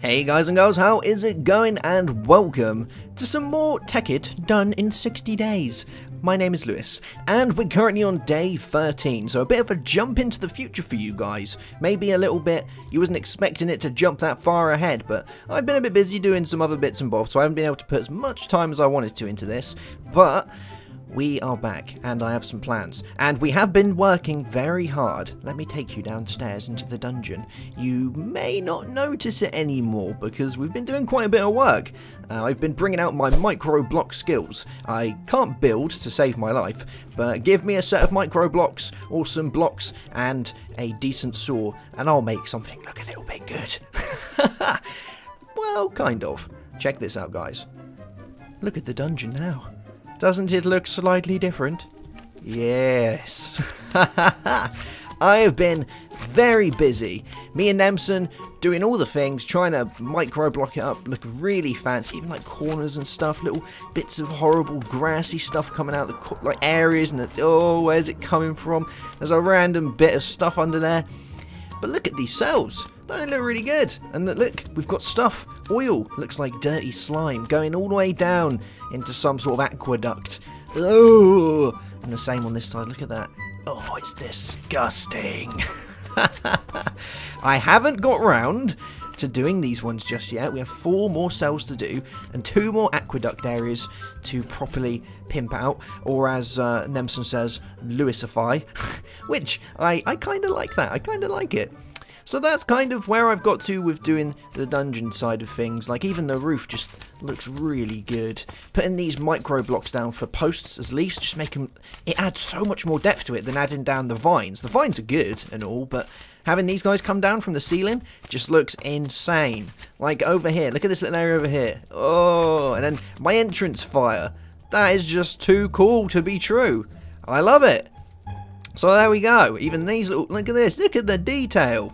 Hey guys and girls, how is it going? And welcome to some more Tekkit Done in 60 days. My name is Lewis, and we're currently on day 13, so a bit of a jump into the future for you guys. Maybe a little bit, you wasn't expecting it to jump that far ahead, but I've been a bit busy doing some other bits and bobs, so I haven't been able to put as much time as I wanted to into this, but we are back, and I have some plans. And we have been working very hard. Let me take you downstairs into the dungeon. You may not notice it anymore, because we've been doing quite a bit of work. I've been bringing out my micro block skills. I can't build to save my life, but give me a set of micro blocks, or some blocks, and a decent saw, and I'll make something look a little bit good. Well, kind of. Check this out, guys. Look at the dungeon now. Doesn't it look slightly different? Yes. I have been very busy. Me and Nemsun doing all the things, trying to micro block it up, look really fancy, even like corners and stuff, little bits of horrible grassy stuff coming out the like areas, and oh, where's it coming from? There's a random bit of stuff under there. But look at these cells. Don't they look really good? And look, we've got stuff. Oil. Looks like dirty slime going all the way down into some sort of aqueduct. Oh! And the same on this side. Look at that. Oh, it's disgusting. I haven't got round to doing these ones just yet. We have 4 more cells to do and 2 more aqueduct areas to properly pimp out, or as Nemsun says, Lewisify, which I kind of like that. I kind of like it. So that's kind of where I've got to with doing the dungeon side of things. Like, even the roof just looks really good. Putting these micro blocks down for posts at least, just make them, it adds so much more depth to it than adding down the vines. The vines are good and all, but having these guys come down from the ceiling just looks insane. Like over here, look at this little area over here. Oh, and then my entrance fire. That is just too cool to be true. I love it. So there we go. Even these little, look at this, look at the detail.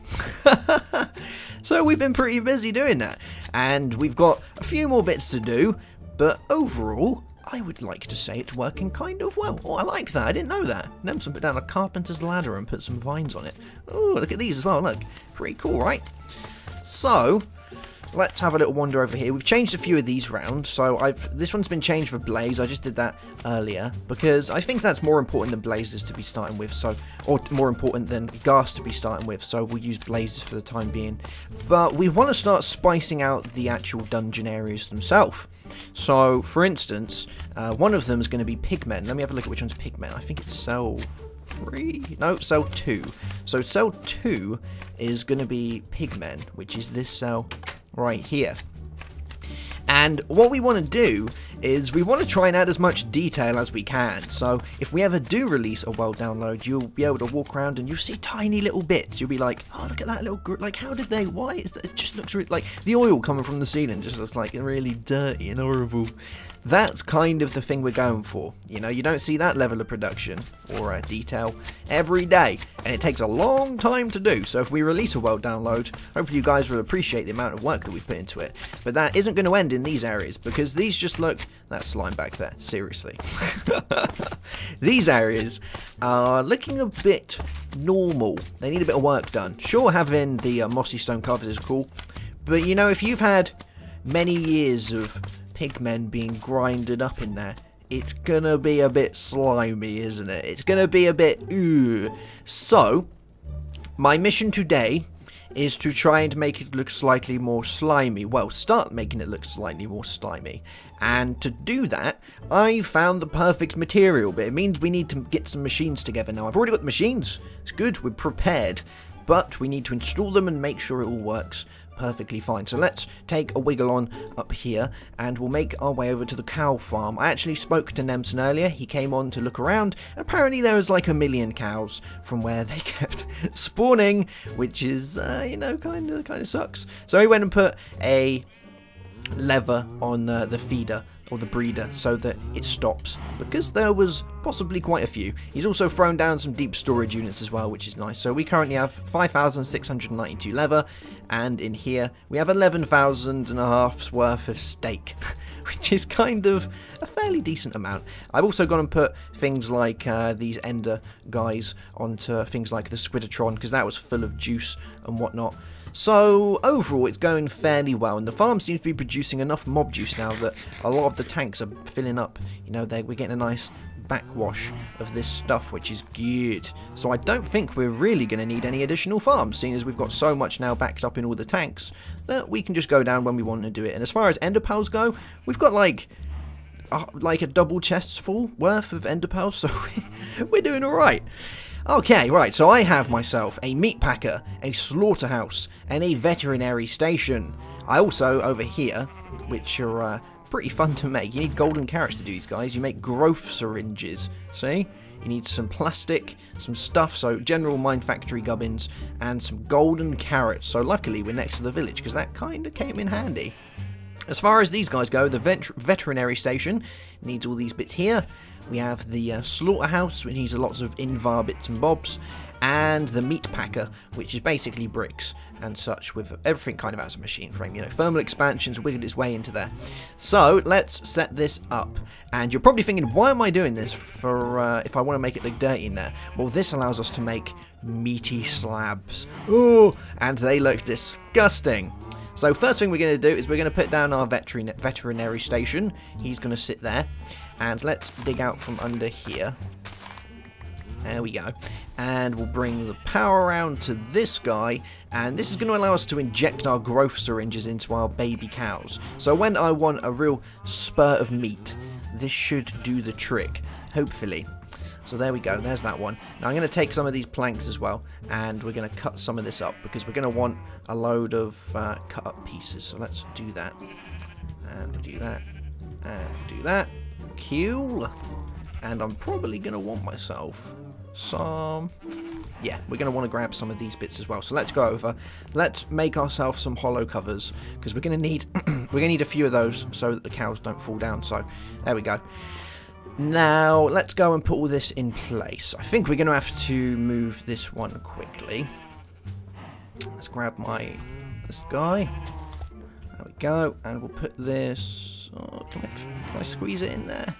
So we've been pretty busy doing that. And we've got a few more bits to do, but overall, I would like to say it's working kind of well. Oh, I like that. I didn't know that. Nemsun put down a carpenter's ladder and put some vines on it. Oh, look at these as well. Look, pretty cool, right? So let's have a little wander over here. We've changed a few of these round. So this one's been changed for blaze. I just did that earlier because I think that's more important than blazes to be starting with. So, or more important than gas to be starting with. So we'll use blazes for the time being. But we want to start spicing out the actual dungeon areas themselves. So, for instance, one of them is going to be pigmen. Let me have a look at which one's pigmen. I think it's cell 3. No, cell 2. So cell 2 is going to be pigmen, which is this cell right here. And what we want to do is we want to try and add as much detail as we can. So if we ever do release a world download, you'll be able to walk around and you'll see tiny little bits. You'll be like, oh, look at that little, like, how did they, why is that? It just looks really, like, the oil coming from the ceiling just looks like really dirty and horrible. That's kind of the thing we're going for. You know, you don't see that level of production or detail every day, and it takes a long time to do. So if we release a world download, hopefully you guys will appreciate the amount of work that we've put into it. But that isn't going to end in these areas, because these just look, that slime back there, seriously. These areas are looking a bit normal. They need a bit of work done. Sure, having the mossy stone covers is cool, but you know, if you've had many years of pigmen being grinded up in there, it's gonna be a bit slimy, isn't it? It's gonna be a bit ooh. So my mission today is to try and make it look slightly more slimy. Well, start making it look slightly more slimy. And to do that, I found the perfect material, but it means we need to get some machines together now. I've already got the machines. It's good, we're prepared. But we need to install them and make sure it all works perfectly fine. So let's take a wiggle on up here and we'll make our way over to the cow farm. I actually spoke to Nemsun earlier. He came on to look around, and apparently there was like 1 million cows from where they kept spawning, which is you know, kind of sucks. So he went and put a lever on the feeder or the breeder so that it stops, because there was possibly quite a few. He's also thrown down some deep storage units as well, which is nice. So we currently have 5,692 leather, and in here we have 11,500 worth of steak, which is kind of a fairly decent amount. I've also gone and put things like these ender guys onto things like the Squidotron, because that was full of juice and whatnot. So overall it's going fairly well, and the farm seems to be producing enough mob juice now that a lot of the tanks are filling up. You know, we're getting a nice backwash of this stuff, which is good. So I don't think we're really going to need any additional farms, seeing as we've got so much now backed up in all the tanks that we can just go down when we want to do it. And as far as ender pearls go, we've got like a double chest's full worth of ender pearls, so we're doing alright. Okay, right, so I have myself a meat packer, a slaughterhouse, and a veterinary station. I also, over here, which are pretty fun to make. You need golden carrots to do these guys. You make growth syringes, see? You need some plastic, some stuff, so general mine factory gubbins, and some golden carrots. So luckily we're next to the village, because that kind of came in handy. As far as these guys go, the veterinary station needs all these bits here. We have the slaughterhouse, which needs lots of invar bits and bobs, and the meat packer, which is basically bricks and such, with everything kind of as a machine frame. You know, thermal expansions wiggled its way into there. So let's set this up. And you're probably thinking, why am I doing this for if I want to make it look dirty in there? Well, this allows us to make meaty slabs. Oh, and they look disgusting. So first thing we're going to do is we're going to put down our veterinary station. He's going to sit there. And let's dig out from under here. There we go. And we'll bring the power around to this guy. And this is going to allow us to inject our growth syringes into our baby cows. So when I want a real spurt of meat, this should do the trick. Hopefully. So there we go, there's that one. Now I'm going to take some of these planks as well, and we're going to cut some of this up, because we're going to want a load of cut up pieces. So let's do that. And we'll do that. And we'll do that. Cool. And I'm probably going to want myself some... Yeah, we're going to want to grab some of these bits as well. So let's go over. Let's make ourselves some hollow covers, because we're going to need we're going to need a few of those so that the cows don't fall down. So there we go. Now, let's go and put all this in place. I think we're going to have to move this one quickly. Let's grab this guy. There we go. And we'll put this... Oh, can I squeeze it in there?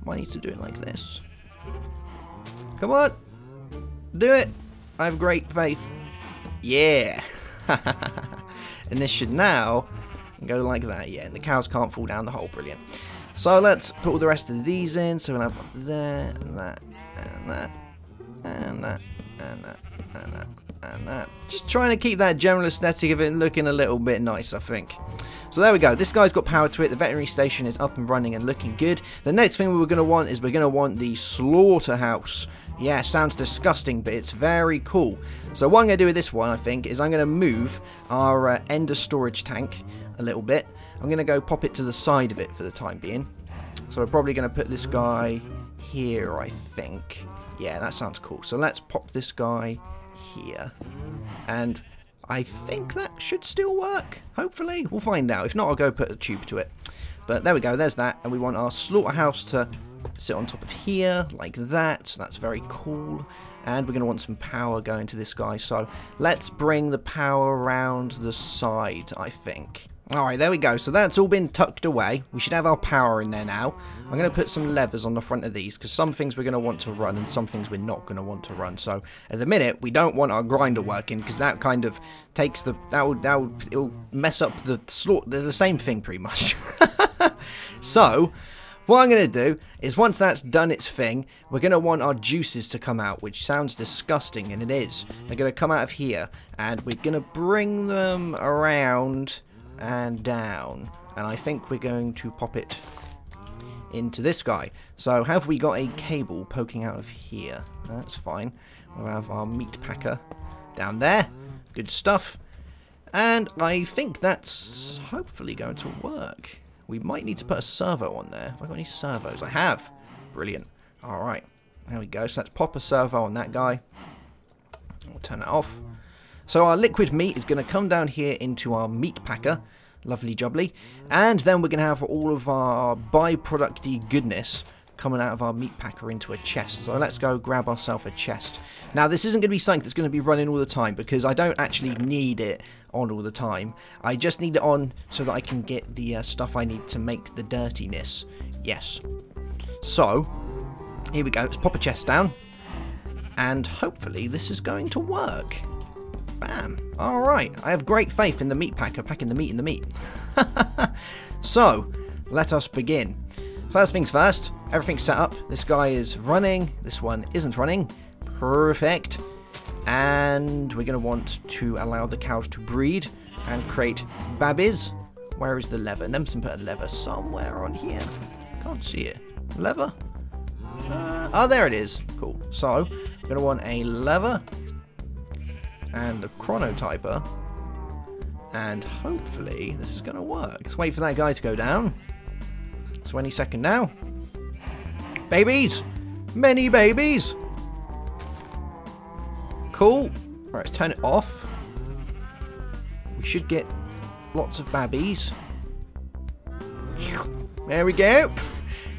Might need to do it like this. Come on! Do it! I have great faith. Yeah! And this should now go like that. Yeah, and the cows can't fall down the hole. Brilliant. So let's put all the rest of these in. So we'll have there, and that, and that, and that, and that, and that, and that. Just trying to keep that general aesthetic of it looking a little bit nice, I think. So there we go. This guy's got power to it. The veterinary station is up and running and looking good. The next thing we're going to want is we're going to want the slaughterhouse. Yeah, sounds disgusting, but it's very cool. So what I'm going to do with this one, I think, is I'm going to move our ender storage tank a little bit. I'm going to go pop it to the side of it for the time being. So we're probably going to put this guy here, I think. Yeah, that sounds cool. So let's pop this guy here. And I think that should still work. Hopefully. We'll find out. If not, I'll go put a tube to it. But there we go. There's that. And we want our slaughterhouse to sit on top of here, like that. So that's very cool. And we're going to want some power going to this guy. So let's bring the power around the side, I think. Alright, there we go. So that's all been tucked away. We should have our power in there now. I'm going to put some levers on the front of these, because some things we're going to want to run and some things we're not going to want to run. So at the minute, we don't want our grinder working, because that kind of takes the... It'll mess up the slaughter. They're the same thing, pretty much. So what I'm going to do is once that's done its thing, we're going to want our juices to come out, which sounds disgusting, and it is. They're going to come out of here, and we're going to bring them around and down, and I think we're going to pop it into this guy. So have we got a cable poking out of here? That's fine. We'll have our meat packer down there. Good stuff. And I think that's hopefully going to work. We might need to put a servo on there. Have I got any servos? I have. Brilliant. Alright, there we go. So let's pop a servo on that guy. We'll turn it off. So our liquid meat is going to come down here into our meat packer. Lovely jubbly. And then we're going to have all of our byproducty goodness coming out of our meat packer into a chest. So let's go grab ourselves a chest. Now this isn't going to be something that's going to be running all the time, because I don't actually need it on all the time. I just need it on so that I can get the stuff I need to make the dirtiness. Yes. So here we go. Let's pop a chest down. And hopefully this is going to work. Bam. Alright, I have great faith in the meat packer packing the meat in the meat. So, let us begin. First things first, everything's set up. This guy is running, this one isn't running. Perfect. And we're going to want to allow the cows to breed and create babies. Where is the lever? Nemsun put a lever somewhere on here. Can't see it. Lever? Oh, there it is. Cool. So, we're going to want a lever and the chronotyper. And hopefully this is going to work. Let's wait for that guy to go down. So any second now. Babies! Many babies! Cool. Alright, let's turn it off. We should get lots of babbies. There we go.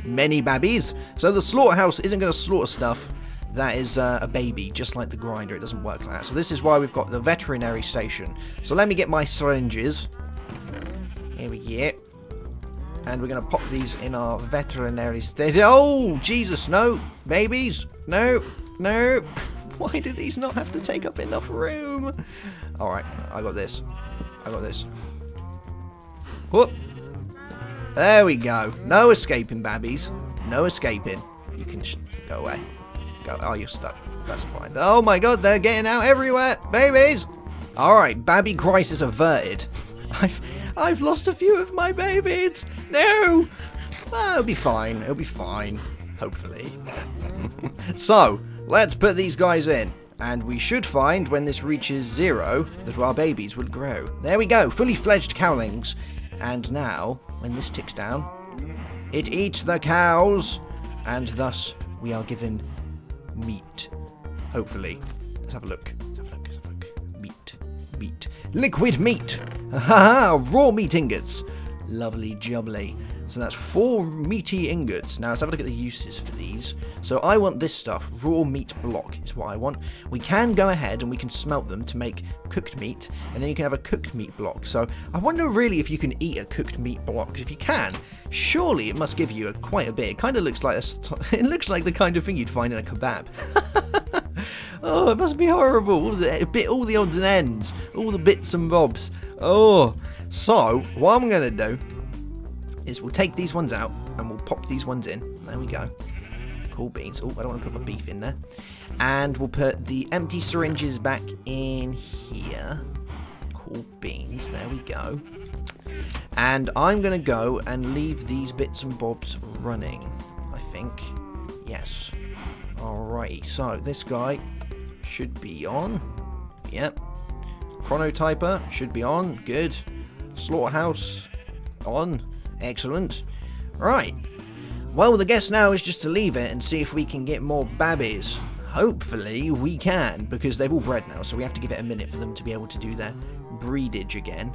Many babbies. So the slaughterhouse isn't going to slaughter stuff that is a baby, just like the grinder. It doesn't work like that. So this is why we've got the veterinary station. So let me get my syringes. Here we go. And we're going to pop these in our veterinary station. Oh, Jesus, no. Babies. No. No. Why do these not have to take up enough room? Alright, I got this. I got this. Whoop. There we go. No escaping, babbies. No escaping. You can go away. Go. Oh, you're stuck. That's fine. Oh my god, they're getting out everywhere. Babies! Alright, babby crisis averted. I've lost a few of my babies. No! Oh, it'll be fine. It'll be fine. Hopefully. So, let's put these guys in. And we should find, when this reaches 0, that our babies will grow. There we go. Fully fledged cowlings. And now, when this ticks down, it eats the cows. And thus, we are given meat. Hopefully. Let's have a look. Let's have a look. Let's have a look. Meat. Meat. Liquid meat. Ha! Raw meat ingots. Lovely jubbly. So that's 4 meaty ingots. Now let's have a look at the uses for these. So I want this stuff. Raw meat block is what I want. We can go ahead and we can smelt them to make cooked meat. And then you can have a cooked meat block. So I wonder really if you can eat a cooked meat block. Because if you can, surely it must give you quite a bit. It kind of looks like it looks like the kind of thing you'd find in a kebab. Oh, it must be horrible. All the odds and ends. All the bits and bobs. Oh. So, what I'm going to do is we'll take these ones out and we'll pop these ones in. There we go. Cool beans. Oh, I don't want to put my beef in there. And we'll put the empty syringes back in here. Cool beans. There we go. And I'm going to go and leave these bits and bobs running, I think. Yes. Alrighty. So, this guy should be on. Yep. Chronotyper should be on. Good. Slaughterhouse on. Excellent. Right. Well, the guess now is just to leave it and see if we can get more babbies. Hopefully we can, because they've all bred now, so we have to give it a minute for them to be able to do their breedage again.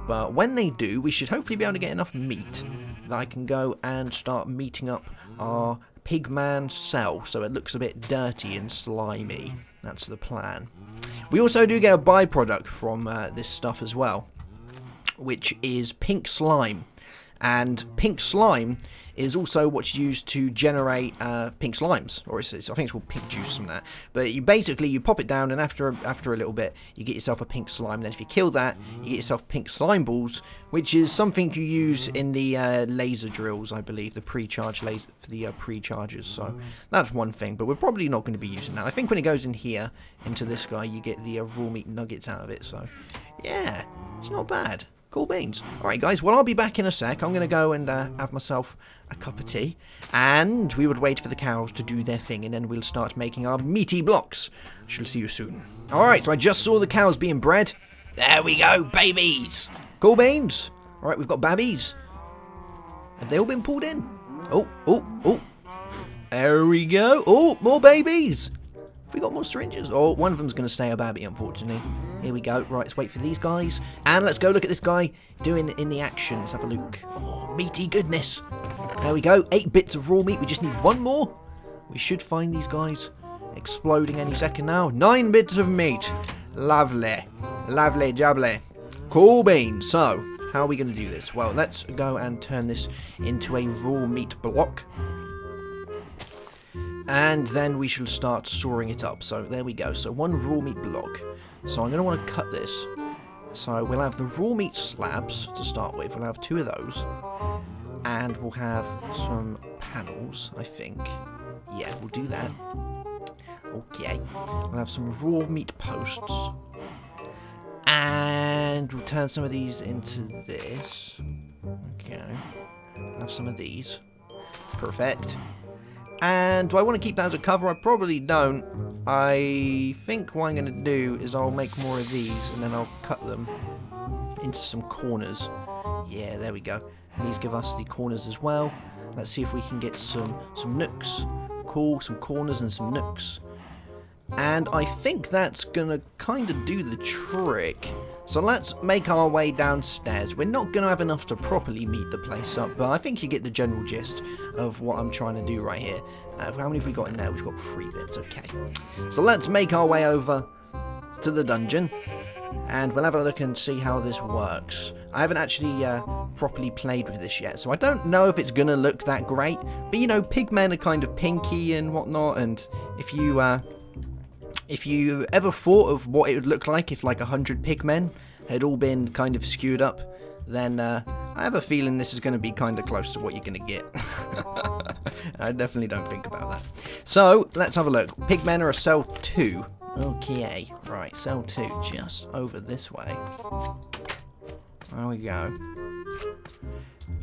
But when they do, we should hopefully be able to get enough meat that I can go and start meating up our pigman cell so it looks a bit dirty and slimy. That's the plan. We also do get a byproduct from this stuff as well, which is pink slime. And pink slime is also what's used to generate pink slimes, or I think it's called pink juice from that. But you pop it down, and after a little bit, you get yourself a pink slime. And then if you kill that, you get yourself pink slime balls, which is something you use in the laser drills, I believe, the pre-charge laser for the pre-chargers. So that's one thing. But we're probably not going to be using that. I think when it goes in here into this guy, you get the raw meat nuggets out of it. So yeah, it's not bad. Cool beans. Alright guys, well I'll be back in a sec. I'm going to go and have myself a cup of tea. And we would wait for the cows to do their thing. And then we'll start making our meaty blocks. Shall see you soon. Alright, so I just saw the cows being bred. There we go, babies. Cool beans. Alright, we've got babbies. Have they all been pulled in? Oh, oh, oh. There we go. Oh, more babies. Have we got more syringes? Oh, one of them's going to stay a babby, unfortunately. Here we go. Right, let's wait for these guys. And let's go look at this guy doing in the action. Let's have a look. Oh, meaty goodness. There we go. 8 bits of raw meat. We just need 1 more. We should find these guys exploding any second now. 9 bits of meat. Lovely. Lovely jubbly. Cool beans. So, how are we going to do this? Well, let's go and turn this into a raw meat block. And then we shall start sawing it up. So there we go. So 1 raw meat block. So I'm going to want to cut this. So we'll have the raw meat slabs to start with. We'll have 2 of those. And we'll have some panels, I think. Yeah, we'll do that. Okay. We'll have some raw meat posts. And we'll turn some of these into this. Okay. We'll have some of these. Perfect. And do I want to keep that as a cover? I probably don't. I think what I'm going to do is I'll make more of these and then I'll cut them into some corners. Yeah, there we go. And these give us the corners as well. Let's see if we can get some nooks. Cool, some corners and some nooks. And I think that's going to kind of do the trick. So let's make our way downstairs. We're not going to have enough to properly meet the place up, but I think you get the general gist of what I'm trying to do right here. How many have we got in there? We've got 3 bits, okay. So let's make our way over to the dungeon, and we'll have a look and see how this works. I haven't actually properly played with this yet, so I don't know if it's going to look that great. But, you know, pigmen are kind of pinky and whatnot, and if you ever thought of what it would look like if like 100 pigmen had all been kind of skewed up, then I have a feeling this is going to be kind of close to what you're going to get. I definitely don't think about that. So, let's have a look. Pigmen are a cell 2. Okay, right, cell 2, just over this way. There we go.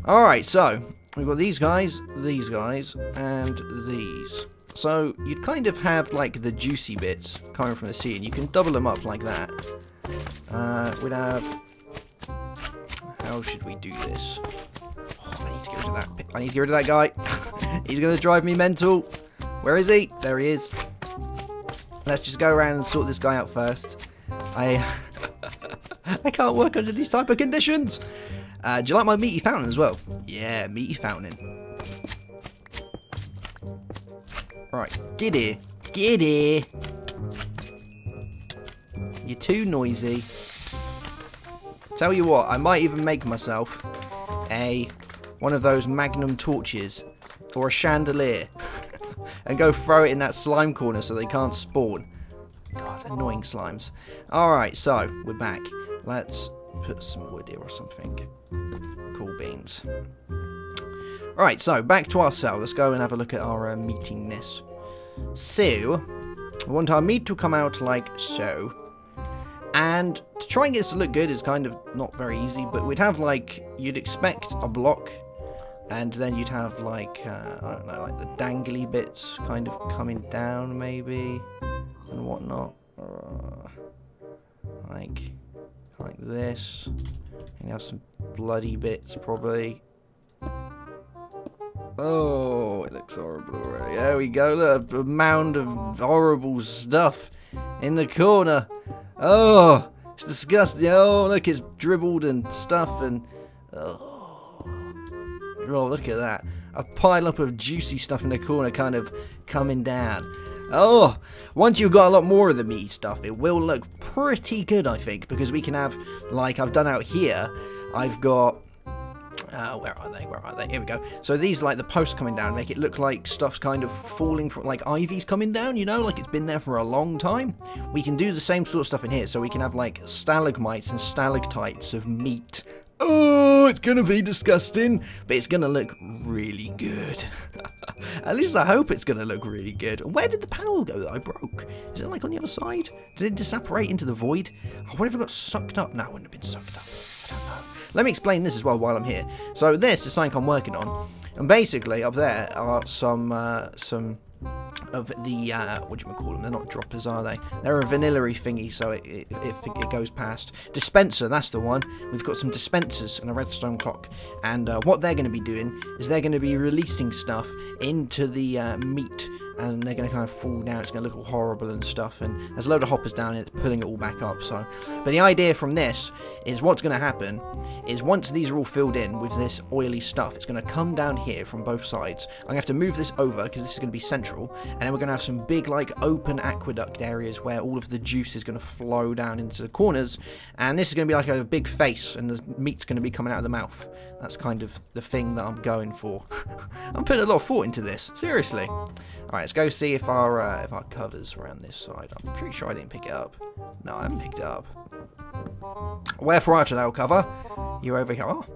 Alright, so, we've got these guys, and these. So, you'd kind of have, like, the juicy bits coming from the sea, and you can double them up like that. We'd have... How should we do this? Oh, I need to get rid of that. I need to get rid of that guy. He's going to drive me mental. Where is he? There he is. Let's just go around and sort this guy out first. I can't work under these type of conditions. Do you like my meaty fountain as well? Yeah, meaty fountain. Right, get here. Get here. You're too noisy. Tell you what, I might even make myself one of those magnum torches or a chandelier and go throw it in that slime corner so they can't spawn. God, annoying slimes. Alright, so we're back. Let's put some wood here or something. Cool beans. Alright, so back to our cell. Let's go and have a look at our meatiness. So, we want our meat to come out like so. And to try and get this to look good is kind of not very easy, but we'd have like, you'd expect a block, and then you'd have like, I don't know, like the dangly bits kind of coming down maybe, and whatnot. Like this. And you have some bloody bits probably. Oh, it looks horrible already. There we go, look, a mound of horrible stuff in the corner. Oh, it's disgusting. Oh, look, it's dribbled and stuff and... Oh, look at that. A pile up of juicy stuff in the corner kind of coming down. Oh, once you've got a lot more of the meaty stuff, it will look pretty good, I think, because we can have, like I've done out here, I've got... where are they? Where are they? Here we go. So these, like, the posts coming down make it look like stuff's kind of falling from, like, ivy's coming down, you know? Like, it's been there for a long time. We can do the same sort of stuff in here. So we can have, like, stalagmites and stalactites of meat. Oh, it's gonna be disgusting, but it's gonna look really good. At least I hope it's gonna look really good. Where did the panel go that I broke? Is it, like, on the other side? Did it disapparate into the void? Oh, what if it got sucked up? No, it wouldn't have been sucked up. I don't know. Let me explain this as well while I'm here. So this is something I'm working on, and basically up there are some of the whatchamacallit, they're not droppers, are they? They're a vanillary thingy, so it goes past. Dispenser, that's the one. We've got some dispensers and a redstone clock, and what they're going to be doing is they're going to be releasing stuff into the meat, and they're going to kind of fall down. It's going to look all horrible and stuff, and there's a load of hoppers down here pulling it all back up. So, but the idea from this is what's going to happen is once these are all filled in with this oily stuff, it's going to come down here from both sides. I'm going to have to move this over because this is going to be central, and then we're going to have some big, like, open aqueduct areas where all of the juice is going to flow down into the corners, and this is going to be like a big face, and the meat's going to be coming out of the mouth. That's kind of the thing that I'm going for. I'm putting a lot of thought into this, seriously. Alright, let's go see if our cover's around this side. I'm pretty sure I didn't pick it up. No, I haven't picked it up. Wherefore art thou, cover? You over here? Oh,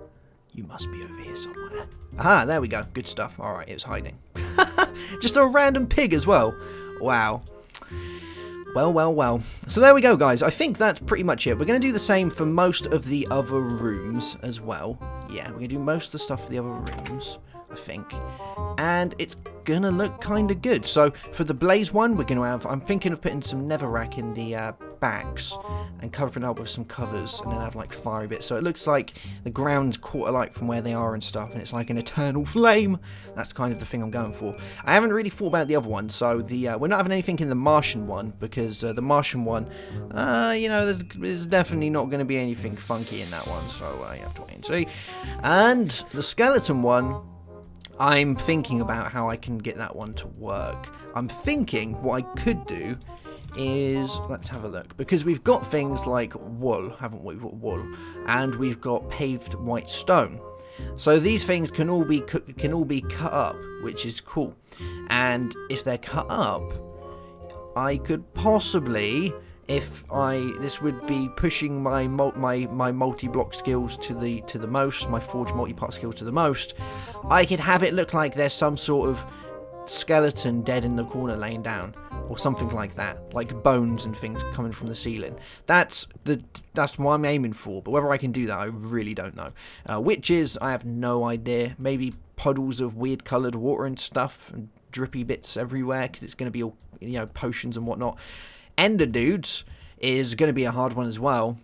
you must be over here somewhere. Aha, there we go. Good stuff. Alright, it was hiding. Just a random pig as well. Wow. Well, well, well. So there we go, guys. I think that's pretty much it. We're going to do the same for most of the other rooms as well. Yeah, we're going to do most of the stuff for the other rooms, I think. And it's going to look kind of good. So for the blaze one, we're going to have... I'm thinking of putting some netherrack in the backs and covering up with some covers and then have like fiery bits. So it looks like the ground's caught alight from where they are and stuff, and it's like an eternal flame. That's kind of the thing I'm going for. I haven't really thought about the other one, so the we're not having anything in the Martian one because the Martian one, you know, there's definitely not going to be anything funky in that one, so you have to wait and see. And the skeleton one, I'm thinking about how I can get that one to work. I'm thinking what I could do is, let's have a look, because we've got things like wool, haven't we? We've got wool, and we've got paved white stone. So these things can all be cut up, which is cool. And if they're cut up, I could possibly, this would be pushing my multi-block skills to the most, my forge multi-part skills to the most. I could have it look like there's some sort of skeleton dead in the corner laying down, or something like that, like bones and things coming from the ceiling. That's what I'm aiming for, but whether I can do that, I really don't know. Witches, I have no idea. Maybe puddles of weird coloured water and stuff, and drippy bits everywhere, because it's going to be all, you know, potions and whatnot. Ender dudes is going to be a hard one as well.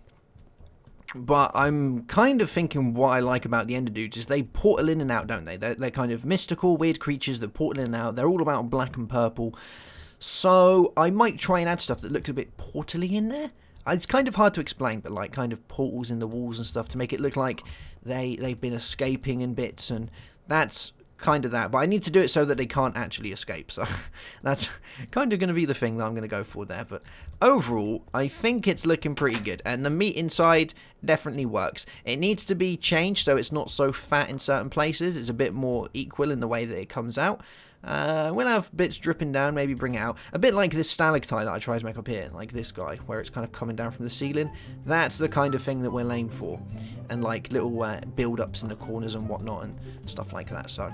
But I'm kind of thinking what I like about the Ender dudes is they portal in and out, don't they? They're kind of mystical, weird creatures that portal in and out. They're all about black and purple. So I might try and add stuff that looks a bit portally in there. It's kind of hard to explain, but like kind of portals in the walls and stuff to make it look like they've been escaping in bits, and that's kind of that. But I need to do it so that they can't actually escape, so that's kind of going to be the thing that I'm going to go for there. But overall, I think it's looking pretty good, and the meat inside definitely works. It needs to be changed so it's not so fat in certain places. It's a bit more equal in the way that it comes out. We'll have bits dripping down, maybe bring it out. A bit like this stalactite that I tried to make up here, like this guy, where it's kind of coming down from the ceiling. That's the kind of thing that we're aiming for. And like little build-ups in the corners and whatnot and stuff like that, so...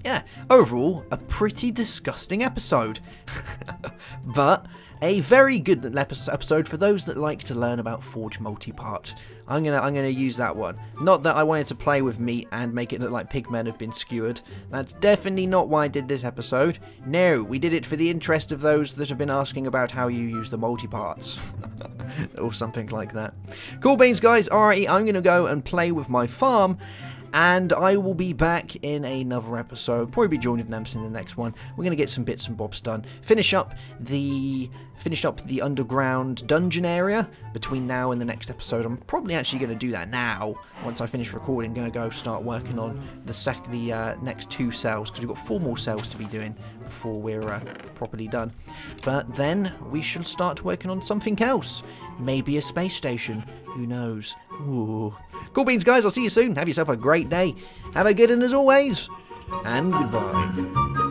yeah, overall, a pretty disgusting episode. But a very good episode for those that like to learn about Forge Multipart. I'm gonna use that one. Not that I wanted to play with meat and make it look like pigmen have been skewered. That's definitely not why I did this episode. No, we did it for the interest of those that have been asking about how you use the multiparts. Or something like that. Cool beans, guys. Alrighty, I'm gonna go and play with my farm. And I will be back in another episode, probably be joining Nemsun in the next one. We're going to get some bits and bobs done. Finish up the underground dungeon area between now and the next episode. I'm probably actually going to do that now. Once I finish recording, I'm going to go start working on the next 2 cells, because we've got 4 more cells to be doing before we're properly done. But then we shall start working on something else. Maybe a space station. Who knows? Ooh. Cool beans, guys. I'll see you soon. Have yourself a great day. Have a good one as always. And goodbye.